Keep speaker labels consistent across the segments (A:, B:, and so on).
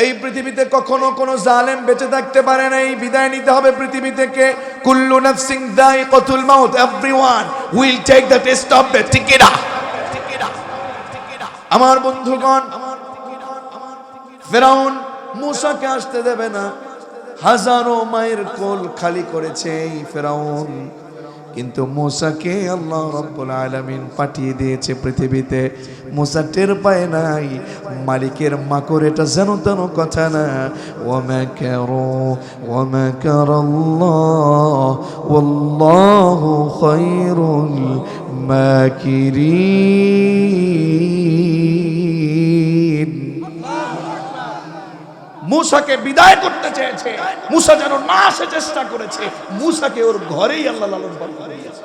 A: এই পৃথিবীতে কখনো কোনো জালেম বেঁচে থাকতে পারে না। এই বিদায় নিতে হবে পৃথিবী থেকে। কুল্লু নাফসিন যায়িকাতুল মাউত, everyone will take the test of death. ঠিক কি না? আমার বন্ধুগণ, ফেরাউন মূসাকে আসতে দেবে না। হাজারো মায়ের কোল খালি করেছে এই ফেরাউন, কিন্তু মূসাকে আল্লাহ রাব্বুল আলামিন পাঠিয়ে দিয়েছে পৃথিবীতে। মূসা টের পায় নাই মালিকের মাকড়, এটা যেন তেন কথা না। ওয়া মাকারু ওয়া মাকারাল্লাহ ওয়াল্লাহু খায়রুল মাকিরিন। মূসাকে বিদায় করতে চেয়েছে, মূসা যেন না আসে চেষ্টা করেছে। মূসাকে ওর ঘরেই আল্লাহ লালন পালন করিয়েছে।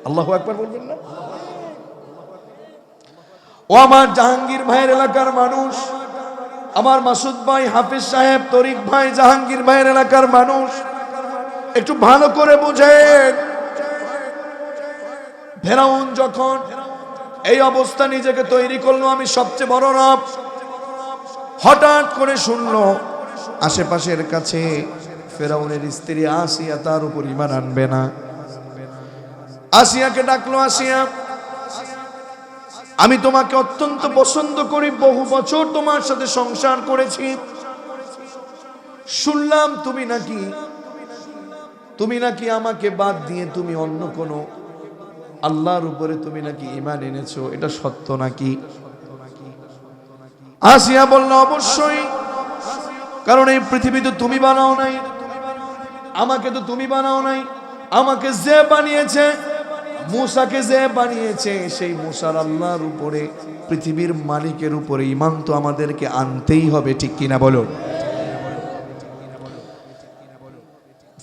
A: আল্লাহু আকবার বলবেন না? ও আমার জাহাঙ্গীর ভাইয়ের এলাকার মানুষ, আমার মাসুদ ভাই, হাফিজ সাহেব, তরিক ভাই, জাহাঙ্গীর ভাইয়ের এলাকার মানুষ, একটু ভালো করে বুঝেন। ফেরাউন যখন এই অবস্থা নিজেকে তৈরি করলো, আমি সবচেয়ে বড় রব, হঠাৎ করে শুনলো আশেপাশের কাছে ফেরাউনের স্ত্রী আসিয়া তার উপর ঈমান আনবে না। আসিয়াকে ডাকলো, আসিয়া, আমি তোমাকে অত্যন্ত পছন্দ করি, বহু বছর তোমার সাথে সংসার করেছি, শুনলাম তুমি নাকি আমাকে বাদ দিয়ে তুমি অন্য কোনো আল্লাহর উপরে তুমি নাকি ঈমান এনেছো, এটা সত্য নাকি? আসিয়া বলল, অবশ্যই, কারণ এই পৃথিবী তো তুমি বানাও নাই, আমাকে তো তুমি বানাও নাই, আমাকে যে বানিয়েছে, মূসাকে যে বানিয়েছে, সেই মূসার আল্লাহর উপরে, পৃথিবীর মালিকের উপরে ঈমান তো আমাদেরকে আনতেই হবে। ঠিক কিনা বলো?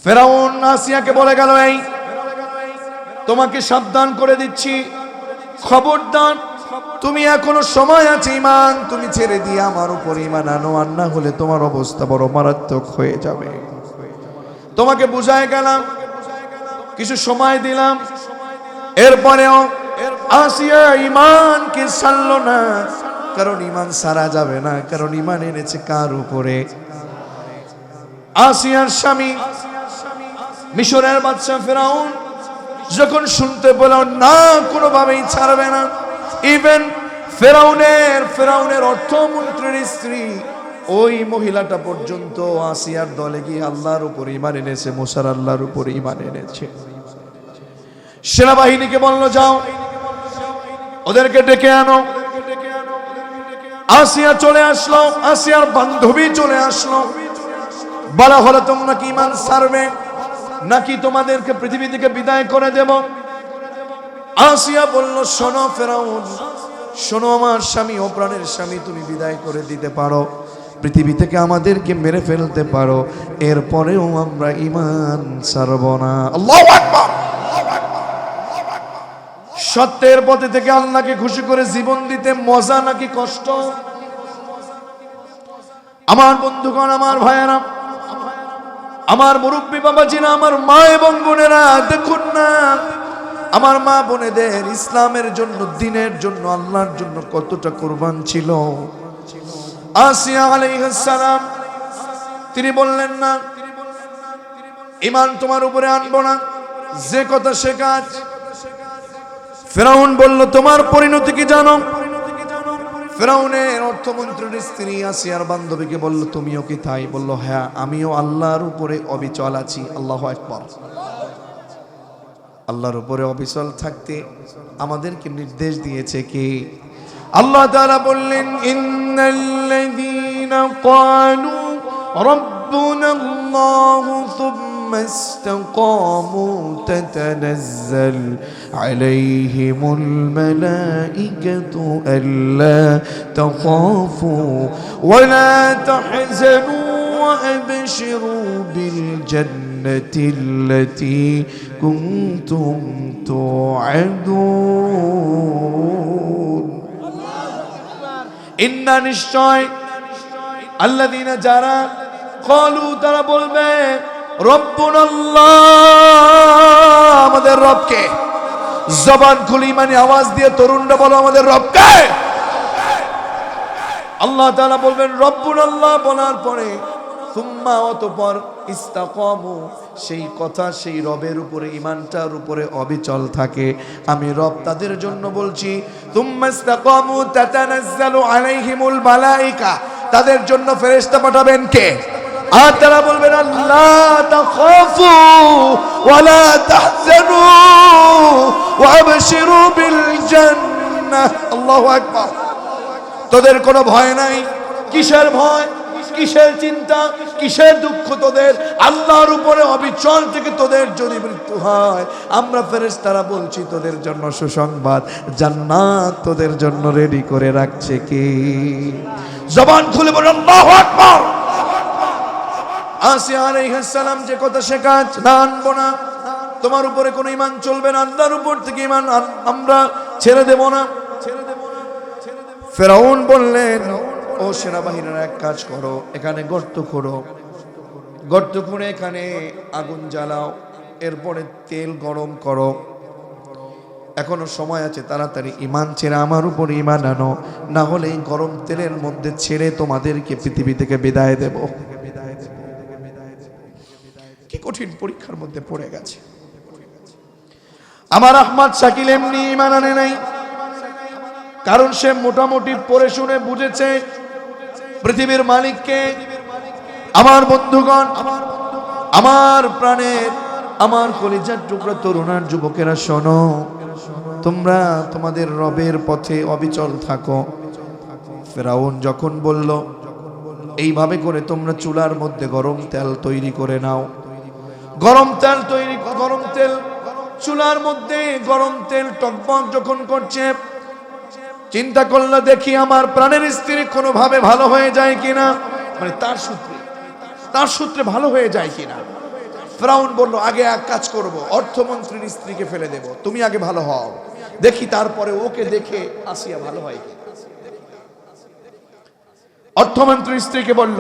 A: ফেরাউন আসিয়াকে বলে গেল, এই তোমাকে সাবধান করে দিচ্ছি, খবরদার, তুমি এখনো সময় আছে, ঈমান তুমি ছেড়ে দিয়ে আমার উপর ঈমান আনো, আর না হলে তোমার অবস্থা বড় মারাত্মক হয়ে যাবে। তোমাকে বুঝায় গেলাম, কিছু সময় দিলাম, এরপরেও আসিয়া ঈমানকে ছাড়লো না, কারণ ঈমান ছাড়া যাবে না, কারণ ঈমান এনেছে কার উপরে? আসিয়ার স্বামী মিশরের বাদশা ফেরাউন যখন শুনতে পেল না, কোনোভাবেই ছাড়বে না। ইভেন ফেরাউনের অর্থমন্ত্রীর স্ত্রী ওই মহিলাটা পর্যন্ত আসিয়ার দলে গিয়ে আল্লাহর উপর ঈমান এনেছে, মূসার আল্লাহর উপর ঈমান এনেছে। সেনাবাহিনীকে বলল, যাও ওদেরকে ডেকে আনো। আসিয়া চলে আসলো, আসিয়ার বান্ধবী চলে আসলো। বলা হলো, তোমরা কি ঈমান ছাড়বে নাকি তোমাদেরকে পৃথিবী থেকে বিদায় করে দেব? আসিয়া বলল, শোনো ফেরাউন, শোনো আমার স্বামী ও প্রাণের স্বামী, তুমি বিদায় করে দিতে পারো, পৃথিবী থেকে আমাদেরকে মেরে ফেলতে পারো, এরপরেও আমরা ঈমান ছাড়ব না। আল্লাহু আকবার। সত্যের পথে থেকে আল্লাহকে খুশি করে জীবন দিতে মজা নাকি কষ্ট? আমার বন্ধুগণ, আমার ভাইয়েরা, আমার মুরব্বী বাবাজিরা, আমার মা এবং বোনেরা, দেখুন না আমার মা বোনেদের ইসলামের জন্য, দ্বীনের জন্য, আল্লাহর জন্য কতটা কুরবান ছিল। আসিয়া আলাইহিস সালাম তিনি বললেন না, ঈমান তোমার উপরে আনবো না, যে কথা সে কাজ। ফেরাউন বলল, তোমার পরিণতি কি জানো? ফেরাউনের অর্থমন্ত্রীর স্ত্রী আসিয়ার বান্ধবীকে বলল, তুমিও কি তাই? বলল, হ্যাঁ, আমিও আল্লাহর উপরে অবিচল আছি। আল্লাহু আকবার। আল্লাহর উপরে অবিচল থাকতে আমাদেরকে নির্দেশ দিয়েছে কি? আল্লাহ তাআলা বললেন, ইন্নাল্লাযীনা ক্বালু রাব্বুনাল্লাহু সুম্মা ইসতাকামু তাতানাজ্জাল আলাইহিমুল মালাঈকাতু আল্লা তাখাফু ওয়া লা তাহজানু ওয়া আবশিরু বিল জান্নাতিল্লাতী কুনতুম তুআদুন। ইন্না নিশ্চয়, আল্লাযীনা যারা, ক্বালু তারা বলবে, রব্বুনাল্লাহ আমাদের রবকে। জবান খুলি মানে আওয়াজ দিয়ে তরুণরা বলো, আমাদের রবকে। আল্লাহ তাআলা বলবেন রব্বুল আল্লাহ বলার পরে সুম্মা অতঃপর ইস্তাকামু, সেই কথা সেই রবের উপরে ঈমানটার উপরে অবিচল থাকে। আমি রব তাদের জন্য বলছি সুম্মা ইস্তাকামু তাতানাজ্জালু আলাইহিমুল মালায়েকা, তাদের জন্য ফেরেশতা পাঠাবেন কে? আর তারা বলবেন আল্লাহ তাখাফু ওয়ালা তাহজানু ওয়াবশিরু বিল জান্নাহ। আল্লাহু আকবার। তোদের কোনো ভয় নাই। কিসের ভয়, কিসের চিন্তা, কিসের দুঃখ তোদের? আল্লাহর উপরে অবিচল থেকে তোদের যদি মৃত্যু হয়, আমরা ফেরেশতারা বলছি তোদের জন্য সুসংবাদ, জান্নাত তোদের জন্য রেডি করে রাখছে কে? জবান খুলে বলেন আল্লাহু আকবার। আসিয়া আলাইহিস সালাম যে কথা সে কাজ না আনবো না, তোমার উপরে কোনো ঈমান চলবে না, আল্লাহর উপর থেকে ঈমান আমরা ছেড়ে দেব না। ফেরাউন বললেন ও সেনাবাহিনীরা এক কাজ করো, এখানে গর্ত করো, গর্ত করে এখানে আগুন জ্বালাও, এরপরে তেল গরম করো, এখনো সময় আছে, তাড়াতাড়ি ঈমান ছেড়ে আমার উপর ঈমান আনো, না হলে এই গরম তেলের মধ্যে ছেড়ে তোমাদেরকে পৃথিবী থেকে বিদায় দেব। কি কঠিন পরীক্ষার মধ্যে পড়ে গেছে। আমার আহমদ শাকিল এমনি ঈমান আনে নাই, কারণ সে মোটামুটি পড়ে শুনে বুঝেছে পৃথিবীর মালিককে। আমার বন্ধুগণ, আমার প্রাণের, আমার কলিজার টুকরা তরুণার যুবকেরা, শোনো, তোমরা তোমাদের রবের পথে অবিচল থাকো। ফেরাউন যখন বলল এইভাবে করে তোমরা চুলার মধ্যে গরম তেল তৈরি করে নাও, গরম তেল তৈরি, গরম তেল চুলার মধ্যে গরম তেল টকবক যখন করছে, চিন্তা করলো দেখি আমার প্রাণের স্ত্রী কোনোভাবে ভালো হয়ে যায় কিনা, মানে তার সূত্রে ভালো হয়ে যায় কিনা। ফেরাউন বলল আগে এক কাজ করব, অর্থমন্ত্রীর স্ত্রীকে ফেলে দেব, তুমি আগে ভালো হও, দেখি তারপরে ওকে দেখে আসিয়া ভালো হয় কি। অর্থমন্ত্রীর স্ত্রীকে বলল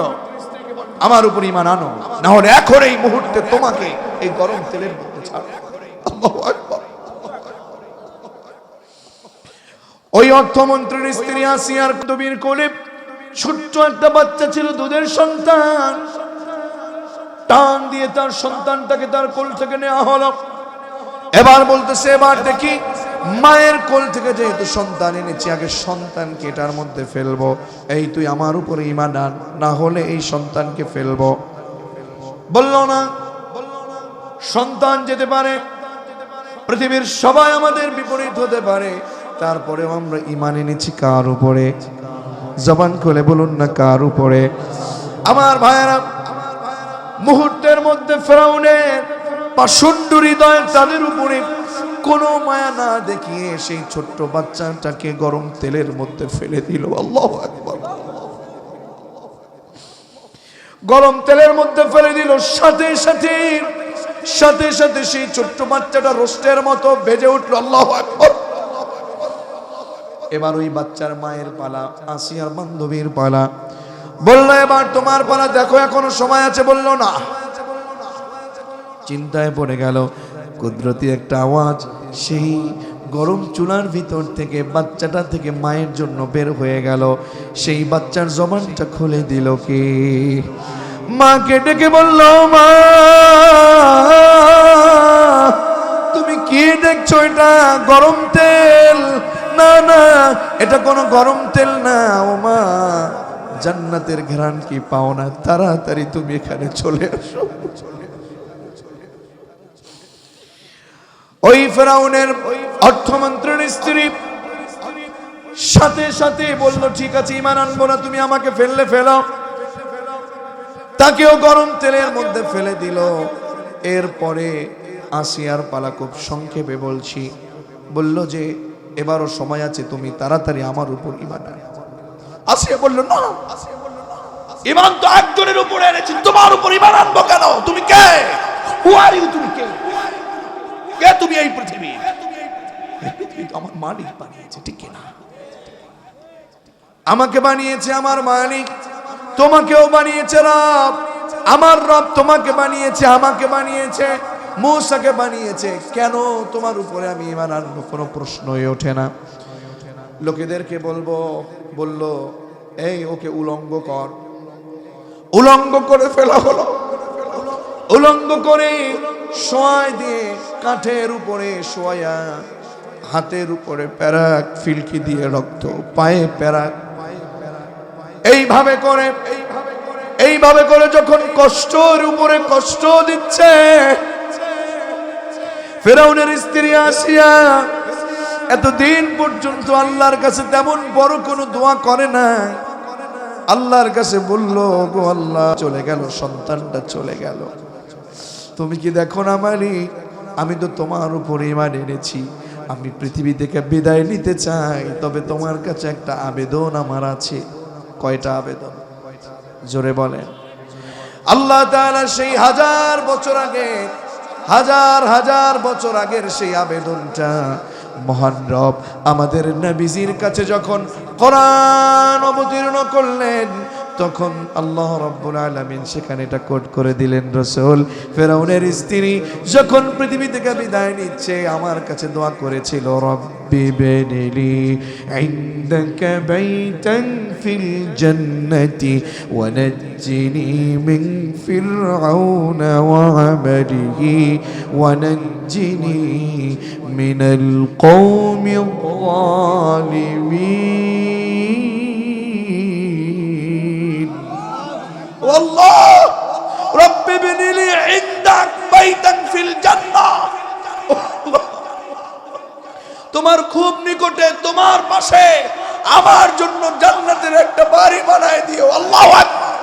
A: আমার উপর ঈমান আনো, না হলে এখন এই মুহূর্তে তোমাকে এই গরম তেলের মধ্যে ছাড়ো। আল্লাহু আকবার। ওই অর্থমন্ত্রীর স্ত্রী আসিয়ার নবীর কোলে ছোট্ট একটা বাচ্চা ছিল, দুধের সন্তান, টান দিয়ে তার সন্তানটাকে তার কোল থেকে নেওয়া হলো। এবার বলতেছে এবার দেখি মায়ের কোল থেকে যেহেতু সন্তান এনেছি, আগে সন্তানকে এটার মধ্যে ফেলবো, এই তুই আমার উপরে ঈমান আন, না হলে এই সন্তানকে ফেলবো। বলল না, সন্তান যেতে পারে, পৃথিবীর সবাই আমাদের বিপরীত হতে পারে, তারপরেও আমরা ঈমান এনেছি কার উপরে? জবান খুলে বলুন না কার উপরে? আমার ভাইয়েরা, মুহূর্তের মধ্যে ফেরাউনের পাষণ্ড হৃদয় তাদের উপরে কোনো মায়া না দেখিয়ে সেই ছোট্ট বাচ্চাটাকে গরম তেলের মধ্যে ফেলে দিল। আল্লাহু আকবার। গরম তেলের মধ্যে ফেলে দিল, সাথে সাথে সেই ছোট্ট বাচ্চাটা রোস্টের মতো ভেজে উঠল। আল্লাহু আকবার। এবার ওই বাচ্চার মায়ের পালা, আসিয়ার বান্ধবীর পালা। বললো এবার তোমার পালা, দেখো এখনো সময় আছে। বললো না। চিন্তায় পড়ে গেল, কুদরতি একটা আওয়াজ সেই গরম চুলার ভিতর থেকে বাচ্চাটা থেকে মায়ের জন্য বের হয়ে গেল। সেই বাচ্চার জবানটা খুলে দিল কে? মাকে ডেকে বলল মা তুমি কি দেখছো? এটা গরম তেল। না না, এটা কোনো গরম তেল না। ও মা, জান্নাতের ঘ্রাণ কি পাও না? তাড়াতাড়ি তুমি এখানে চলে আসো। ওই ফেরাউনের অর্থমন্ত্রীর স্ত্রী সাথে সাথে বলল ঠিক আছে, ঈমান আনবো না, তুমি আমাকে ফেললে ফেলো। তাকেও গরম তেলের মধ্যে ফেলে দিল। এরপরে আসিয়ার পালা, খুব সংক্ষেপে বলছি, বলল যে এবারও সময় আছে, তুমি তাড়াতাড়ি আমার উপর ঈমান আনো। আসিয়া বলল না, ঈমান তো একজনের উপরে এনেছি, তোমার উপর ঈমান আনবো কেন? তুমি কে? হু আর ইউ? তুমি কে? কে তুমি? এই পৃথিবী আমার মালিক বানিয়েছে, ঠিক না? আমাকে বানিয়েছে আমার মালিক, তোমাকেও বানিয়েছে রব। আমার রব তোমাকে বানিয়েছে, আমাকে বানিয়েছে, মূসাকে বানিয়েছে। কেন তোমার উপরে আমি ঈমান আনবো? কোনো প্রশ্নই ওঠে না। লোকেদেরকে বলবো, বলল এই ওকে উলঙ্গ কর। উলঙ্গ করে ফেলা হলো। উলঙ্গ করে শোয়াই দিয়ে কাঠের উপরে শোয়া, হাতের উপরে প্যারাক, ফিলকি দিয়ে রক্ত, পায়ে প্যারাক, এইভাবে করে যখন কষ্টের উপরে কষ্ট দিচ্ছে, ফেরাউনের স্ত্রী আসিয়া এতদিন পর্যন্ত আল্লাহর কাছে তেমন বড় কোনো দোয়া করে না। আল্লাহর কাছে বলল, গো আল্লাহ, চলে গেল সন্তানটা, চলে গেল, তুমি কি দেখো না মালিক, আমি তো তোমার উপর ঈমান এনেছি, আমি পৃথিবী থেকে বিদায় নিতে চাই, তবে তোমার কাছে একটা আবেদন আমার আছে। কয়টা আবেদন? জোরে বলেন। আল্লাহ তাআলা সেই হাজার বছর আগে, হাজার বছর আগের সেই আবেদনটা মহান রব আমাদের নবীজির কাছে যখন কোরআন অবতীর্ণ করলেন, তখন আল্লাহ রাব্বুল আলামিন সেখানে এটা কোট করে দিলেন। রাসূল ফেরাউনের স্ত্রী যখন পৃথিবী থেকে বিদায় নিচ্ছে, আমার কাছে দোয়া করেছিল, রব্বি বিনিলি ইনদাকা বাইতান ফিল জান্নাতি ওয়া নাজ্জিনি মিন ফিরআউনা ওয়া আমালিহি ওয়া নাজ্জিনি মিনাল কওমিল যালিমিন। আল্লাহ, রব্বি বিনিলি ইনদাক বাইতান ফিল জান্নাহ, তোমার খুব নিকটে, তোমার পাশে আমার জন্য জান্নাতের একটা বাড়ি বানায় দিও। আল্লাহু আকবার।